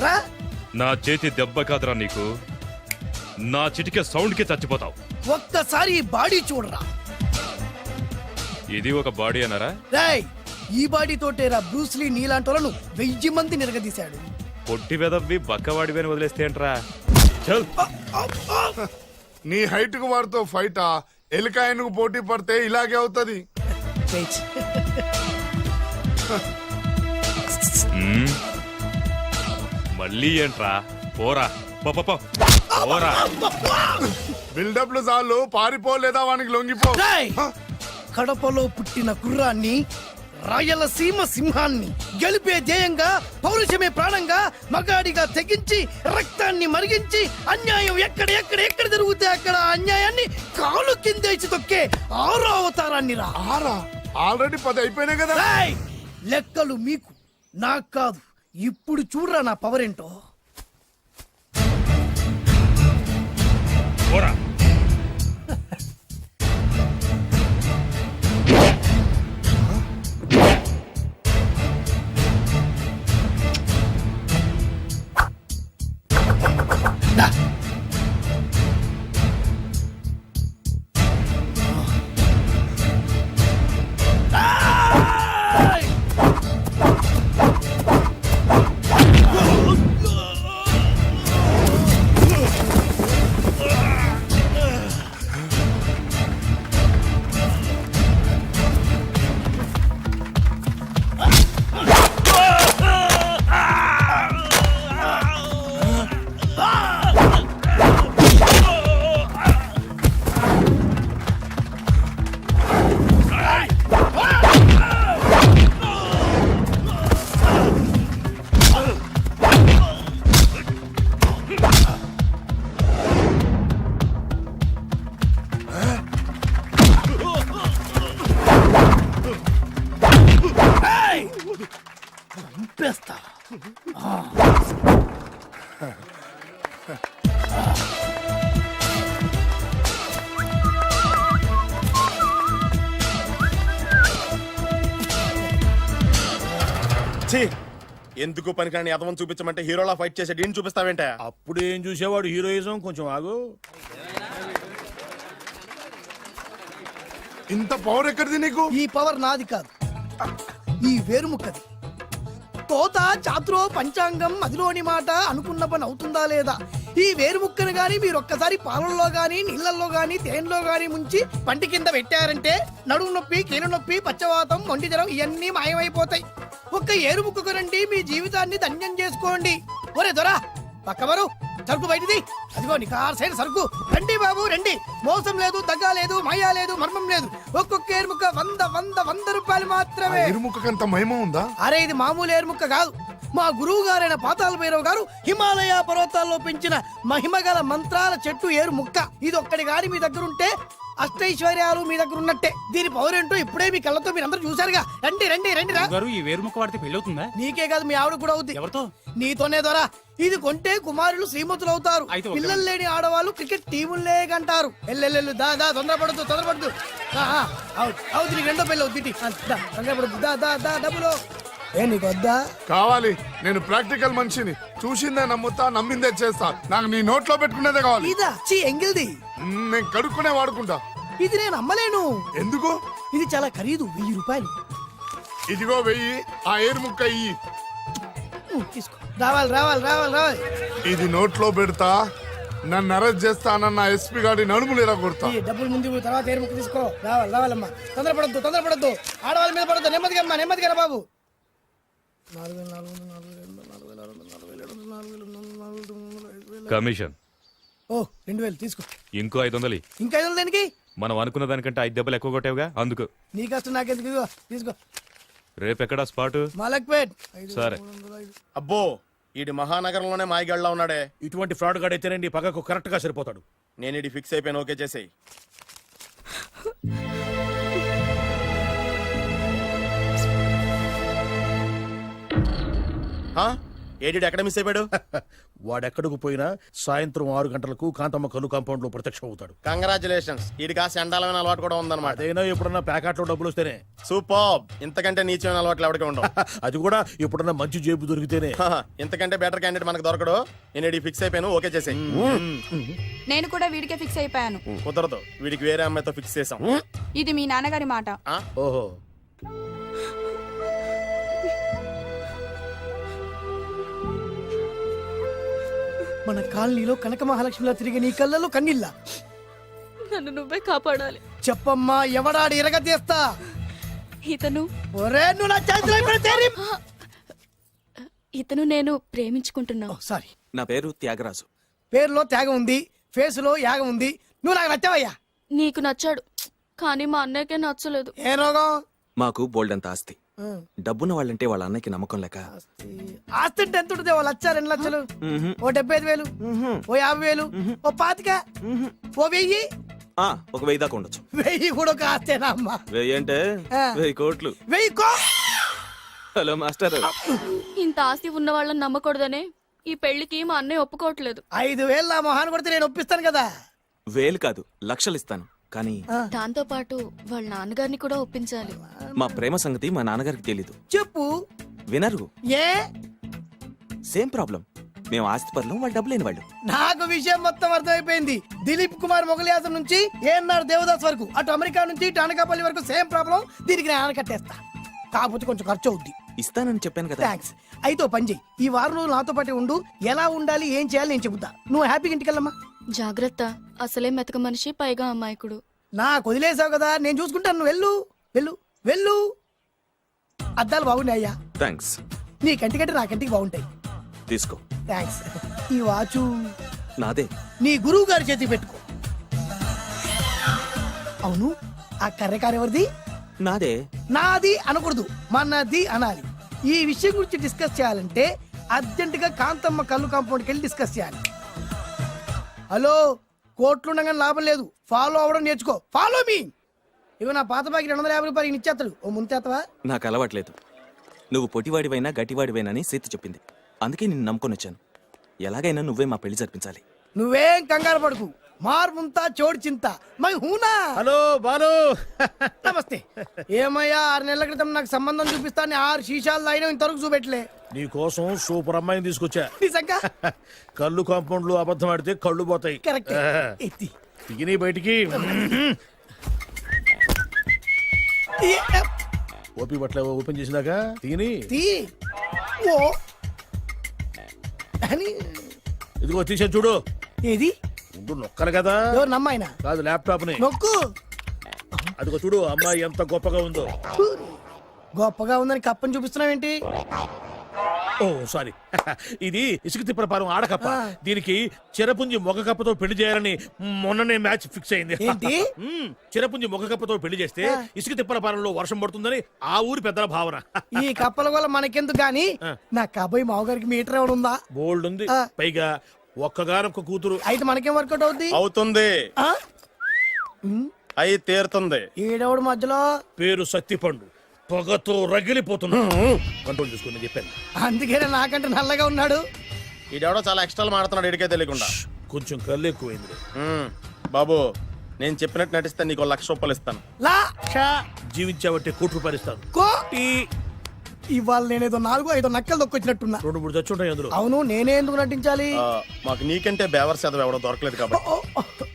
రా. నా చేతి దెబ్బ కాదురా నీకు, నా చిటికే సౌండ్ కి చచ్చిపోతావు. ఒక్కసారి ఈ బాడీ చూడరా. ఇది ఒక బాడీ అన్నారా? రేయ్, ఈ బాడీ తోటేరా బ్రూస్లీ నీలాంటోలను 1000 మంది నిరగదీశాడు. పొట్టి వెదవ్వి బక్కవాడివి అని వదిలేస్తే ఏంట్రా? చల్. నీ హైట్ కు వాడితో ఫైటా? ఎలికాయనకు పోటీ పడితే ఇలాగే అవుతది. మళ్ళీ ఏంట్రా? పోరా పోరా. బిల్డప్లు చాలు, పారిపోలేదా వానికి లొంగిపో. రేయ్, కడపలో పుట్టిన కుర్రాన్ని, రాయలసీమ సింహాన్ని గెలిపే ధ్యేయంగా, పౌరుషమే ప్రాణంగా, మగాడిగా తెగించి రక్తాన్ని మరిగించి అన్యాయం ఎక్కడ జరుగుతే అక్కడ అన్యాయాన్ని కాలు కిందేసి తొక్కే 6వ అవతారాన్ని రా. ఆల్రెడీ 10 అయిపోయినాయి కదా. రేయ్, లెక్కలు మీకు నాకు కాదు. ఇప్పుడు చూడరా నా పవర్ ఏంటో. పోరా. చంపేస్తా. ఎందుకు పనికిరాని అదవం చూపించమంటే హీరోలా ఫైట్ చేసే డీన్ చూపిస్తావేంట? అప్పుడు ఏం చూసేవాడు హీరోయిజం. కొంచెం ఆగు. ఇంత పవర్ ఎక్కడిది నీకు? ఈ పవర్ నాది కాదు, ఈ వేరుముక్కది. తోత చాతురో పంచాంగం మదిలోని మాట అనుకున్న పని అవుతుందా లేదా? ఈ వేరుముక్కను గాని మీరు ఒక్కసారి పాలల్లో గాని నీళ్లలో గాని తేనెలో గాని ముంచి పంటి కింద పెట్టారంటే నడుము నొప్పి, కీలు నొప్పి, పచ్చవాతం, మొండి జ్వరం ఇవన్నీ మాయమైపోతాయి. ఒక్క ఏరుముక్కకు రండి, మీ జీవితాన్ని ధన్యం చేసుకోండి. ఒరే దొరా, పక్కవరు సరుకు బయటిది. అదిగో నికార్సైన సరుకు. రండి బాబు రండి. మోసం లేదు, దగ్గ లేదు, మాయా లేదు, మర్మం లేదు. ఒక్కొక్క ఏరుముక్క 100 రూపాయలు మాత్రమే. ఎరుముకంత మహిమ ఉందా? అరే, ఇది మామూలు ఏరుముక్క కాదు. మా గురువు గారైన పాతాళ భైరవ్ గారు హిమాలయ పర్వతాల్లో పెంచిన మహిమగల మంత్రాల చెట్టు ఏరు ముక్క. ఇది ఒక్కడి గాని మీ దగ్గర ఉంటే అష్టైశ్వర్యాలు మీ దగ్గర ఉన్నట్టే. దీని పవర్ ఏంటో ఇప్పుడే మీ కళ్ళతో మీరందరూ చూసారుగా. రండి రండి రండి రా. ఈ వేరుముక్క వాడితే పెళ్లి అవుతుందా? నీకే కాదు, మీ ఆవిడ కూడా అవుద్ది. ఎవరితో? నీతోనే ద్వారా. ఇది కొంటే కుమారులు శ్రీమంతులు అవుతారు. పిల్లలు లేని ఆడవాళ్ళు క్రికెట్ టీములే కంటారు. ఎల్లెల్లు దా దా, తొందరపడద్దు. అవుతుంది, నీకు రెండో పెళ్ళి అవుతుంది. తొందరపడద్దు, దా దా దా. డబ్బులు ఏ నీకు వద్దా? కావాలి. నేను ప్రాక్టికల్ మనిషిని. చూసిందే నమ్ముతా, నమ్మిందే చేస్తా. నాకు నీ నోట్లో పెట్టుకునేదే కావాలి. ఇదా ఎంగిల్ది? నేను కడుక్కునే వాడుకుంటా. ఇది నేను అమ్మలేను. ఎందుకు? ఇది చాలా ఖరీదు, 1000 రూపాయలు. ఇదిగో 1000. ఆ ఏరు ముక్క ఇయ్యి. తీసుకో. రావాలి. ఇది నోట్లో పెడతా, నన్ను అరెస్ట్ చేస్తానన్న ఎస్పీ గారి నడుములు ఎలా కొడతా. డబ్బులు ముందు తర్వాత ఏరు ముక్క తీసుకో. రావాలమ్మా. తొందరపడద్దు. ఆడవాళ్ళ మీద పడద్దు. నెమ్మదిగా బాబు. 4,400 కమిషన్. ఓ 2000 తీసుకో. ఇంకో 500. ఇంకా 500 దేనికి? మనం అనుకున్న దానికంటే 5 దెబ్బలు ఎక్కువ కొట్టావుగా, అందుకు. నీ కష్టం నాకెందుకు? ఇదిగో తీసుకో. రేపెక్కడా స్పాట్? మలక్పేట్. సరే. అబ్బో, ఈడి మహానగరంలోనే మాయగాళ్ళ ఉన్నాడే. ఇటువంటి ఫ్రాడ్ గాడైతేనే నీ పక్కకు కరెక్ట్ గా సరిపోతాడు. నేను ఇది ఫిక్స్ అయిపోయాను. ఓకే చేసేయి. ఏడి ఎక్కడ మిస్ అయిపోయాడు? వాడెక్కడికి పోయినా సాయంత్రం 6 గంటలకు కాంతమ్మ కలు కాంపౌండ్ లో ప్రత్యక్షం అవుతాడు. కంగ్రాచులేషన్స్, వీడికి ఆ చండాలమైన అలవాటు కూడా ఉందన్నమాట. అదైనా ఎప్పుడన్నా ప్యాకెట్లో డబ్బులు వస్తేనే. సూపర్, ఇంతకంటే నీచమైన అలవాట్లు ఎవరికి ఉండవు. అది కూడా ఎప్పుడన్నా మంచి జేబు దొరికితేనే. ఇంతకంటే బెటర్ క్యాండిడేట్ మనకు దొరకడు. నేను ఫిక్స్ అయిపోయాను, ఓకే చేసేయ్. నేను కూడా వీడికే ఫిక్స్ అయిపోయాను. కుదరదు, వీడికి వేరే అమ్మాయితో ఫిక్స్ చేసాం. ఇది మీ నాన్నగారి మాట. ఓహో, మన కాలనీలో కనక మహాలక్ష్మిలా తిరిగి నీ కళ్ళలో కన్నీళ్ళ. నన్ను నువ్వే కాపాడాలి. చెప్పమ్మా, ఎవడాడి ఎరగతీస్తా. ఇతను ఒరే నువ్వు నా చేతిలో పెడితే ఇతను నేను ప్రేమించుకుంటున్నావు. సారీ, నా పేరు త్యాగరాజు. పేరులో త్యాగం ఉంది, ఫేసులో యాగం ఉంది. నువ్వు నాకు నచ్చావయ్యా. నీకు నచ్చాడు, కానీ మా అన్నయ్యకే నచ్చలేదు. ఏ రోగం? మాకు బోల్డంత ఆస్తి. డబ్బున్న వాళ్ళంటే వాళ్ళ అన్నకి నమ్మకం లేక ఆస్తి అంటే ఎంత ఉంటుంది? ఓ 1,00,000, 2 లక్షలు, ఓ 75,000, ఓ 50,000, ఓ 25,000, ఓ 1000. ఒక 1000 దాకా ఉండొచ్చు. 1000 కూడా ఒక ఆస్తేనా అమ్మా? 1000 అంటే 1000 కోట్లు. 1000 హలో మాస్టర్. ఇంత ఆస్తి ఉన్న వాళ్ళని నమ్మకూడదనే ఈ పెళ్లికి మా అన్నయ్య ఒప్పుకోవట్లేదు. 5,000 నా మొహాన్ని కొడితే నేను ఒప్పిస్తాను కదా. 1000 కాదు, లక్షలు ఇస్తాను. కానీ దాంతో పాటు వాళ్ళ నాన్నగారిని కూడా ఒప్పించాలి. మా ప్రేమ సంగతి మా నాన్నగారికి తెలీదు. చెప్పు. వినరు. ఏ? Same problem. మేము ఆస్తి పరులం, వాళ్ళు డబ్బు లేని వాళ్ళు. నాకు విషయం మొత్తం అర్థమైపోయింది. దిలీప్ కుమార్ మొగలియాసం నుంచి ఏఎన్ఆర్ దేవదాస్ వరకు, అటు అమెరికా నుంచి ఇటు అనకాపల్లి వరకు సేమ్ ప్రాబ్లం. దీనికి నేను ఆనకట్టేస్తా. కాకపోతే కొంచెం ఖర్చు అవుద్ది. ఇస్తానని చెప్పాను కదా. థ్యాంక్స్. అయితే ఓ పని చెయ్యి, ఈ వారం రోజులు నాతో పాటు ఉండు. ఎలా ఉండాలి, ఏం చేయాలి నేను చెబుతా. నువ్వు హ్యాపీగా ఇంటికెళ్ళమ్మా. జాగ్రత్త, అసలే మెతక మనిషి, పైగా అమాయకుడు. నాకు వదిలేసావు కదా, నేను చూసుకుంటాను. నువ్వు వెళ్ళు వెళ్ళు వెళ్ళు. అద్దాలు బాగున్నాయ్యా. థ్యాంక్స్. నీ కంటికంటే నా కంటికి బాగుంటాయి. తీసుకో. థ్యాంక్స్. ఈ వాచు నాదే. నీ గురువు గారి చేతికి పెట్టుకో. అవును, ఆ కర్రెకారు ఎవరిది? నాదే. నాది అనకూడదు, మనది అనాలి. ఈ విషయం గురించి డిస్కస్ చేయాలంటే అర్జెంటుగా కాంతమ్మ కళ్ళు కాంపౌండ్కి వెళ్ళి డిస్కస్ చేయాలి. హలో, కోట్లు ఉండగానే లాభం లేదు. ఫాలో అవ్వడం నేర్చుకో. Follow me. ఇవి నా పాత బాకి 250 రూపాయలు ఇచ్చేస్తాడు. ఓ ముంతేత్తవా? నాకు అలవాట్లేదు. నువ్వు పొటివాడివైనా గట్టివాడివైనా సీత చెప్పింది. అందుకే నిన్ను నమ్ముకొని వచ్చాను. ఎలాగైనా నువ్వే మా పెళ్లి జరిపించాలి. నువ్వేం కంగారు పడుకు. మార్ ముంతా చోడు చింత మై హూనా. హలో బాలు. నమస్తే. ఏమయ్యా, 6 నెలల క్రితం నాకు సంబంధం చూపిస్తాను 6 శీషాలు తాగినా ఇంతవరకు చూపెట్టలే. నీ కోసం సూపర్ అమ్మాయిని తీసుకొచ్చా. నిజంగా? కళ్ళు కాంపౌండ్ లో అబద్ధం ఆడితే కళ్ళు పోతాయి. కరెక్ట్. ఎత్తి. దిగిని బయటికి. ఓపి బట్ల ఓపెన్ చేసినాక తిని తీ. ఓ అని. ఇదిగో తీసే చూడు. ఏది? ఉండు, నొక్కలు కదా. ఎవరు నమ్మాయినా? కాదు, ల్యాప్టాప్ ని నొక్కు. అదిగో చూడు, అమ్మాయి ఎంత గొప్పగా ఉందో. గొప్పగా ఉందని కప్పని చూపిస్తున్నావేంటి? ఓ సారీ, ఇది ఇసుక తిప్పల పారం ఆడకప్ప. దీనికి చిరపుంజి మొగ కప్పతో పెళ్లి చేయాలని మొన్ననే మ్యాచ్ ఫిక్స్ అయింది. ఏంటి? చిరపుంజి మొగ కప్పతో పెళ్లి చేస్తే ఇసుక తిప్పల పారంలో వర్షం పడుతుందని ఆ ఊరి పెద్దల భావన. ఈ కప్పల వల్ల మనకెందుకు గాని, నా కాబోయే మావగారికి మీటర్ ఎవడు ఉందా? బోల్డ్ ఉంది. పైగా ఒక్కగానొక్క కూతురు. అయితే మనకేం వర్కౌట్ అవుద్ది? అవుతుంది, ఆ? అయి తీరుతుంది. ఈడెవడు మధ్యలో? పేరు సత్తిపండు, పొగతో రగిలిపోతున్నా. కంట్రోల్ చూసుకుని చెప్పాను. అందుకేనే నాకంటే నల్లగా ఉన్నాడు. ఈడెవడో చాలా ఎక్స్ట్రాలు మాడుతున్నాడు, ఇడికే తెలియకుండా. కొంచెం కళ్ళు ఎక్కువైంది. బాబు, నేను చెప్పినట్టు నటిస్తే నీకు 1,00,000 రూపాయలు ఇస్తాను. లా జీవించావంటే ₹1,00,000 ఇస్తాను. కో. ఇవాళ నేనేదో 4-5 నక్కలు దొక్కొచ్చినట్టున్నా. 2-3 చచ్చుంటాయి అందులో. అవును, నేనే ఎందుకు నటించాలి? మాకు నీకంటే బేవర్ చదువు ఎవడో దొరకలేదు కాబట్టి.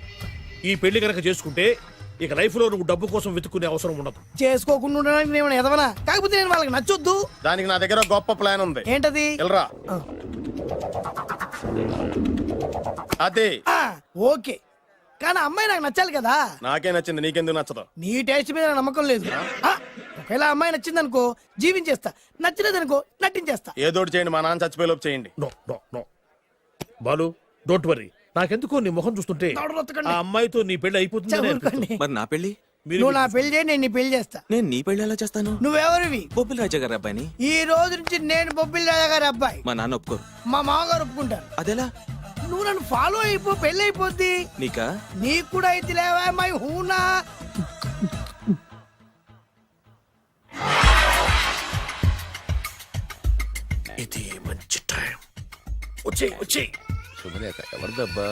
ఈ పెళ్లి కనుక చేసుకుంటే ఇక లైఫ్ లో నువ్వు డబ్బు కోసం వెతుక్కునే అవసరం ఉండదు. చేసుకోకుండా ఉండడానికి నేను ఎదవనా? కాకపోతే నేను వాళ్ళకి నచ్చొద్దు. దానికి నా దగ్గర గొప్ప ప్లాన్ ఉంది. ఏంటది? వెళ్ళరా. అదే. ఓకే, కానీ అమ్మాయి నాకు నచ్చాలి కదా. నాకే నచ్చింది, నీకెందుకు నచ్చదు? నీ టేస్ట్ మీద నాకు నమ్మకం లేదు. ఒకవేళ అమ్మాయి నచ్చింది అనుకో, జీవించేస్తా. నచ్చలేదనుకో, నటించేస్తా. ఏదోటి చేయండి, మా నాన్న చచ్చిపోయేలోపు చేయండి. No no no Balu, don't worry. నాకెందుకో నీ ముఖం చూస్తుంటే ఆ అమ్మాయితో నీ పెళ్లి అయిపోతుంది. మరి నా పెళ్లి? నువ్వు నా పెళ్లి చేయి, నేను నీ పెళ్లి చేస్తా. నేను నీ పెళ్లి ఎలా చేస్తాను? నువ్వెవరివి? బొబ్బిలి రాజా గారి అబ్బాయిని. ఈ రోజు నుంచి నేను బొబ్బిలి రాజా గారి అబ్బాయి. మా నాన్న ఒప్పుకోరు. మా మామగారు ఒప్పుకుంటారు. అదెలా? నువ్వు నన్ను ఫాలో అయిపో, పెళ్లి అయిపోద్ది. నీకా? నీకు కూడా అయితే లేవా మై హూనా. ఇది మంచి టైం. వచ్చేయి శుభలేఖ ఎవరిదబ్బా?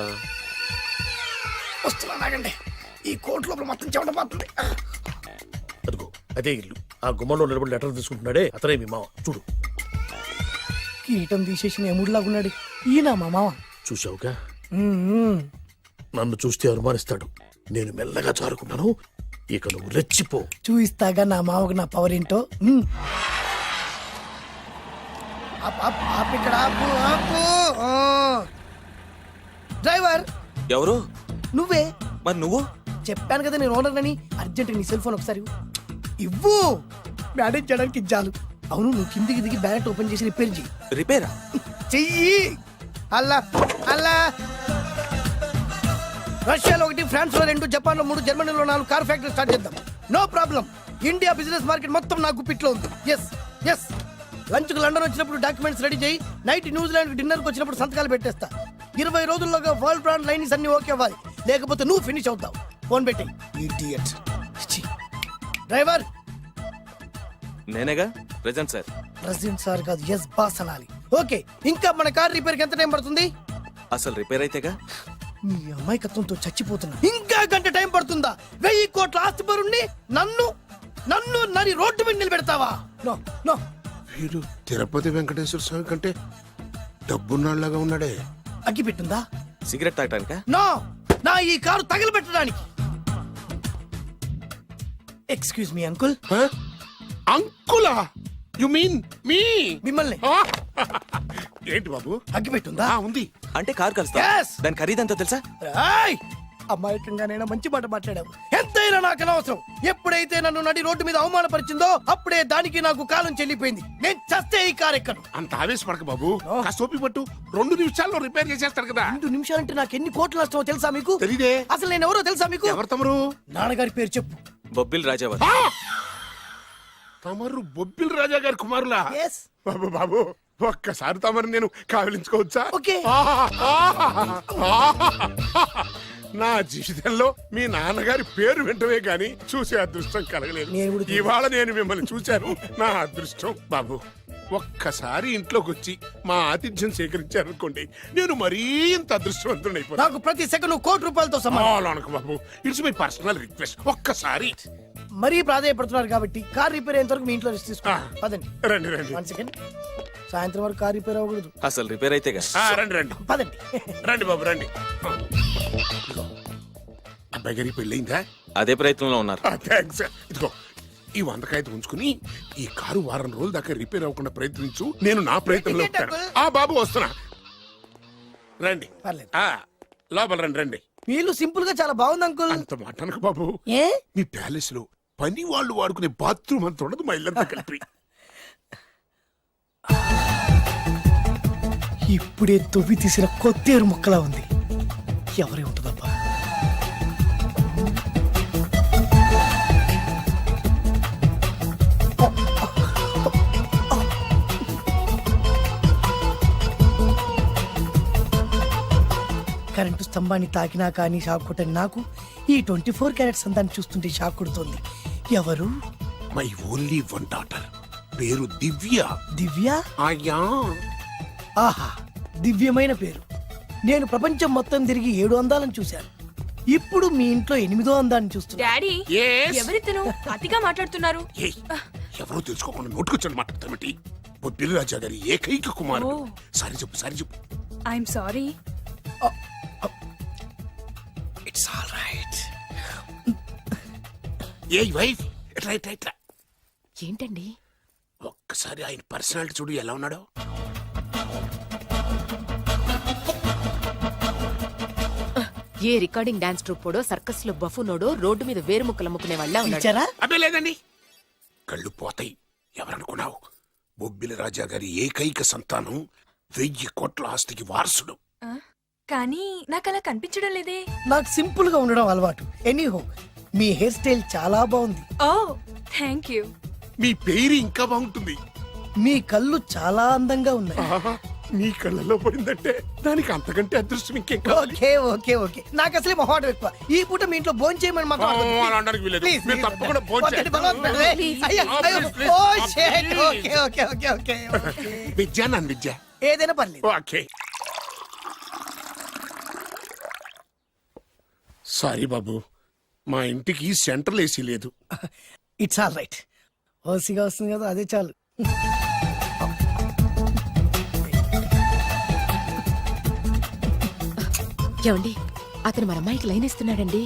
వస్తున్నా నాగండి ఈ కోట్ లోపల మొత్తం చెమట పోతుంది. అదిగో అదే ఇల్లు. ఆ గుమ్మంలో నిలబడి లెటర్ తీసుకుంటున్నాడే అతనే మీ మామ. చూడు. కిరీటం తీసేసిన ఎముడిలాగా ఉన్నాడు ఈయన మా మామ. చూసావుగా, మ్మ్. నన్ను చూస్తే అనుమానిస్తాడు. నేను మెల్లగా జారుకున్నాను. ఇక నువ్వు రెచ్చిపో. చూయిస్తాగా నా మామకు నా పవర్ ఏంటో. మ్మ్. ఆపు ఇక్కడ ఆపు. ఆ. డ్రైవర్ ఎవరు? నువ్వే. మరి నువ్వు? చెప్పాను కదా నేను ఓనర్ అని. అర్జెంట్ నీ సెల్ ఫోన్ ఒకసారి ఇవ్వు. మేనేజ్ చేయడానికి ఇచ్చాను. అవును, నువ్వు కిందికి దిగి బ్యాలెట్ ఓపెన్ చేసి రిపేర్ చెయ్యి. రిపేరా? చెయ్యి. అల్లా అల్లా. రష్యాలో 1, ఫ్రాన్స్ లో 2, జపాన్ లో 3, జర్మనీలో 4 కార్ ఫ్యాక్టరీ స్టార్ట్ చేద్దాం. No problem. India business market మొత్తం నా గుప్పిట్లో ఉంది. Yes yes. లంచ్ కు లండన్ వచ్చినప్పుడు డాక్యుమెంట్స్ రెడీ చేయి. నైట్ న్యూజిలాండ్ డిన్నర్ కు వచ్చినప్పుడు సంతకాలు పెట్టేస్తా. 20 రోజుల్లోగా వరల్డ్ బ్రాండ్ లైన్స్ అన్ని ఓకే అవ్వాలి, లేకపోతే నువ్వు ఫినిష్ అవుతావు. ఫోన్ పెట్టి. ఇడియట్. డ్రైవర్. నేనేగా ప్రెజెంట్ సార్. ప్రెసిడెంట్ సార్ కాదు, ఎస్ బాస్ అనాలి. ఓకే, ఇంకా మన కార్ రిపేర్ కి ఎంత టైం పడుతుంది? అసలు రిపేర్ అయితేగా. మీ అమాయకత్వంతో చచ్చిపోతున్నా. ఇంకా గంట టైం పడుతుందా? 1000 కోట్ల ఆస్తి పరుణ్ణి నన్ను నరి రోడ్డు మీద నిలబెడతావా? No no. వీడు తిరుపతి వెంకటేశ్వర స్వామి కంటే డబ్బున్నాళ్ళగా ఉన్నాడే. అగ్గి పెట్టుందా? సిగరెట్ తాగటానికా? నో, నా ఈ కారు తగలబెట్టడానికి. Excuse me uncle. అంకులా? You mean me? మిమ్మల్ని. ఏంటి బాబు? అగ్గి పెట్టుందా? ఉంది. అంటే కార్ కలుస్తా. Yes. దాని ఖరీదంతా తెలుసా? ఏయ్! అమాయకంగానైనా మంచి మాట మాట్లాడావు. ఎంతైనా నాకు అనవసరం. ఎప్పుడైతే నన్ను నడి రోడ్డు మీద అవమానపరిచిందో అప్పుడే దానికి నాకు కాలం చెల్లిపోయింది. నేను చస్తే ఈ కారు ఎక్కను. అంత ఆవేశపడక బాబు. కాస్త ఓపిక పట్టు. 2 నిమిషాల్లో రిపేర్ చేసేస్తాడు కదా. 2 నిమిషాలంటే నాకు ఎన్ని కోట్లు నష్టమో తెలుసా మీకు? తెలీదే. అసలు నేను ఎవరో తెలుసా మీకు? ఎవరు తమరు? నాన్నగారి పేరు చెప్పు. బొబ్బిల్ రాజావారు. తమరు బొబ్బిల్ రాజా గారి కుమారులా? Yes. బాబు బాబు, ఒక్కసారి తమరు నేను కావలించుకోవచ్చా? ఓకే. నా జీవితంలో మీ నాన్నగారి పేరు వింటమే గాని చూసే అదృష్టం కలగలేదు. నేను కూడా చూడలేదు. ఇవాళ నేను మిమ్మల్ని చూశాను. నా అదృష్టం. బాబు, ఒక్కసారి ఇంట్లోకి వచ్చి మా ఆతిథ్యం సేకరించారనుకోండి, నేను మరీ ఇంత అదృష్టవంతుడైపోతాను. నాకు ప్రతి సెకండ్ ₹1,00,00,000తో సమానం. బాబు, ఇట్స్ మై పర్సనల్ రిక్వెస్ట్. ఒక్కసారి మరీ ప్రాధాయపడుతున్నారు కాబట్టి కార్ రిపేర్ అయ్యేంత వరకు మీ ఇంట్లో రెస్ట్ తీసుకో. పదండి. రండి రండి. 1 సెకండ్. సాయంత్రం వరకు కార్ రిపేర్ అవ్వకూడదు. అసలు రిపేర్ అయితేగా. రండి రండి పదండి. రండి బాబు రండి. అబ్బాయి గారికి పెళ్ళయిందా? అదే ప్రయత్నంలో ఉన్నారు. థ్యాంక్స్. ఇదిగో ఈ 100 కాగితం ఉంచుకుని ఈ కారు వారం రోజుల దాకా రిపేర్ అవ్వకుండా ప్రయత్నించు. నేను నా ప్రయత్నంలో ఉంటాను. బాబు వస్తున్నా. రండి. పర్లేదు. లోపల రండి రండి. వీళ్ళు సింపుల్ గా చాలా బాగుంది అంకుల్. అంత మాట అనకు బాబు. ఏ? మీ ప్యాలెస్ లో పని వాళ్ళు వాడుకునే బాత్రూమ్ అంత ఉండదు మా ఇల్లంతా కలిపి. ఇప్పుడే తొవ్వి తీసిన కొత్తేరు ముక్కలా ఉంది. ఎవరే ఉంటుందబ్బా? కరెంటు స్తంభాన్ని తాకినా కానీ షాక్ కొట్టని నాకు ఈ 24 క్యారెట్స్ అందాన్ని చూస్తుంటే షాక్ కొడుతోంది. ఎవరు? My only 1 daughter. పేరు దివ్య. దివ్య? అయ్యా. ఆహా, దివ్యమైన పేరు. నేను ప్రపంచం మొత్తం తిరిగి 7 అందాలను చూశాను. ఇప్పుడు మీ ఇంట్లో 8వ అందాన్ని చూస్తున్నా. Daddy, Yes? ఎవరితను అతిగా మాట్లాడుతున్నారు? ఏయ్, ఎవరో తెలుసుకోకుండా నోటుకొచ్చాను మాట్లాడతామేంటి? బొబ్బిలి రాజా గారి ఏకైక కుమారుడు. సారీ చెప్పు, సారీ చెప్పు. I'm sorry. It's all right. A wife, ఎట్లా ఎట్లా ఎట్లా ఏంటండి? ఒక్కసారి ఆయన పర్సనాలిటీ చూడు ఎలా ఉన్నాడో. ఏ రికార్డింగ్ డాన్స్ ట్రూపోడో సర్కస్ లో బఫునోడో రోడ్డు మీద వేరు ముక్కలు అమ్ముకునే వాళ్ళ ఉన్నాడు. ఇచ్చారా? అబ్బే లేదండి. కళ్ళు పోతాయి. ఎవరనుకున్నావు? బొబ్బిలి రాజా గారి ఏకైక సంతానం 1000 కోట్ల ఆస్తికి వారసుడు. కానీ నాకు అలా కనిపించడం లేదే. నాకు సింపుల్ గా ఉండడం అలవాటు. ఎనీహో, మీ హెయిర్ స్టైల్ చాలా బాగుంది. ఓ థ్యాంక్ యూ. మీ పేరు ఇంకా బాగుంటుంది. మీ కళ్ళు చాలా అందంగా ఉన్నాయి. ఆహా, మీ కళ్ళలో పడిందంటే దానికి అంతకంటే అదృష్టం ఇంకేం కావాలి? Okay okay okay. నాకు అసలే మొహాటం ఎక్కువ. ఈ పూట మీ ఇంట్లో భోజనం చేయమని మాకు అలా అనడానికి వీల్లేదు. మీరు తప్పకుండా భోజనం చేయండి. Okay okay okay okay. Vidya నన్ను విద్య. ఏదైనా పర్లేదు. ఓకే. సారీ బాబు, మా ఇంటికి సెంట్రల్ ఏసీ లేదు. It's all right. ఓసిగా వస్తుంది కదా, అదే చాలు. ఏమండి, అతను మన అమ్మాయికి లైన్ ఇస్తున్నాడండి.